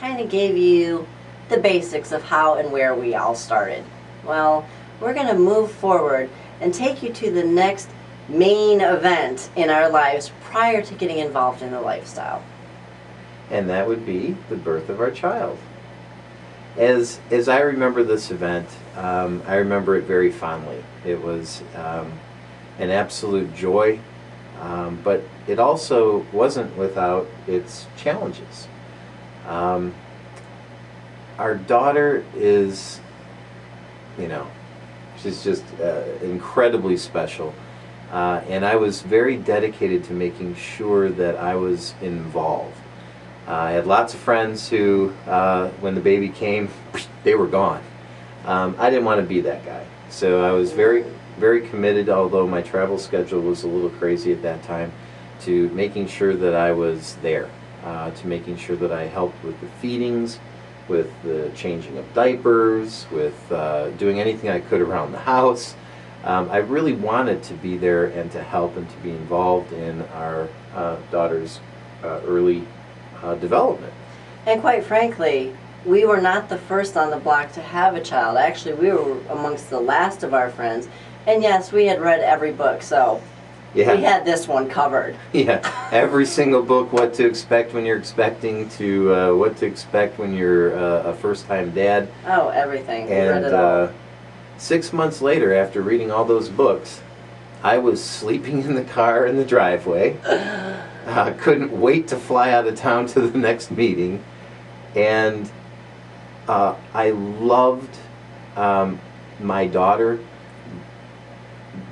kind of gave you the basics of how and where we all started. Well, we're going to move forward and take you to the next main event in our lives prior to getting involved in the lifestyle. And that would be the birth of our child. As I remember this event, I remember it very fondly. It was an absolute joy, but it also wasn't without its challenges. Our daughter is, she's just incredibly special. And I was very dedicated to making sure that I was involved. I had lots of friends who, when the baby came, they were gone. I didn't want to be that guy. So I was very, very committed, although my travel schedule was a little crazy at that time, to making sure that I was there, to making sure that I helped with the feedings, with the changing of diapers, with doing anything I could around the house. I really wanted to be there and to help and to be involved in our daughter's early development. And quite frankly, we were not the first on the block to have a child. Actually, we were amongst the last of our friends. And yes, we had read every book, so yeah. We had this one covered. Yeah, every single book, what to expect when you're expecting, to what to expect when you're a first-time dad. Oh, everything. We and read it all. 6 months later, after reading all those books, I was sleeping in the car in the driveway. Couldn't wait to fly out of town to the next meeting. And I loved my daughter,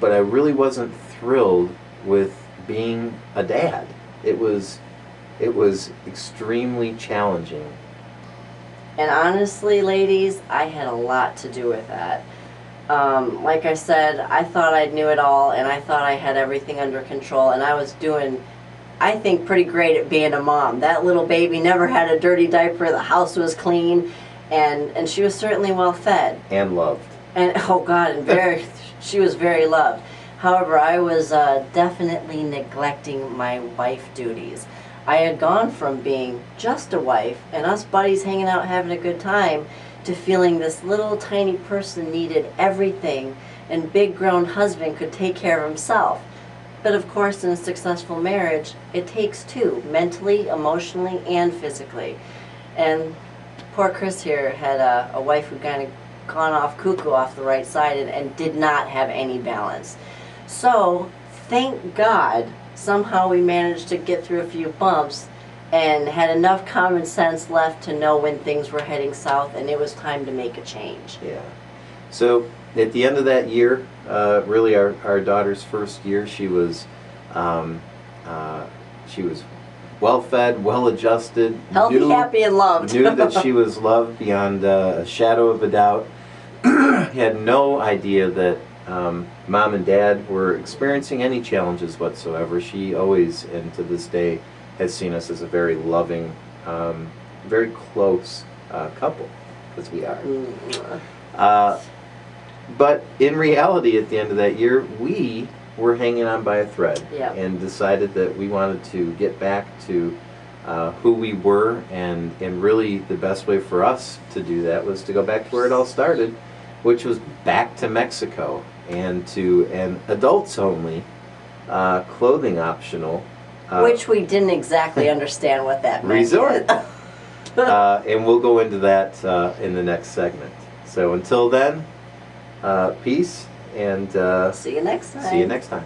but I really wasn't thrilled with being a dad. It was extremely challenging. And honestly, ladies, I had a lot to do with that. Like I said, I thought I knew it all, and I thought I had everything under control, and I was doing, I think, pretty great at being a mom. That little baby never had a dirty diaper, the house was clean, and she was certainly well fed. And loved. And, oh God, and she was very loved. However, I was definitely neglecting my wife duties. I had gone from being just a wife and us buddies hanging out having a good time to feeling this little tiny person needed everything and big grown husband could take care of himself. But of course, in a successful marriage, it takes two, mentally, emotionally, and physically. And poor Chris here had a wife who kind of gone off cuckoo off the right side and did not have any balance. So, thank God, somehow we managed to get through a few bumps and had enough common sense left to know when things were heading south and it was time to make a change. Yeah. So, at the end of that year, really our daughter's first year, she was well fed, well adjusted, healthy, happy, and loved. Knew that she was loved beyond a shadow of a doubt. Had no idea that mom and dad were experiencing any challenges whatsoever. She always, and to this day, has seen us as a very loving, very close couple, as we are. But in reality, at the end of that year, we were hanging on by a thread. Yep. And decided that we wanted to get back to who we were, and really the best way for us to do that was to go back to where it all started, which was back to Mexico and to an adults only, clothing optional, which we didn't exactly understand what that meant. Resort. And we'll go into that in the next segment. So until then, peace, and see you next time. See you next time.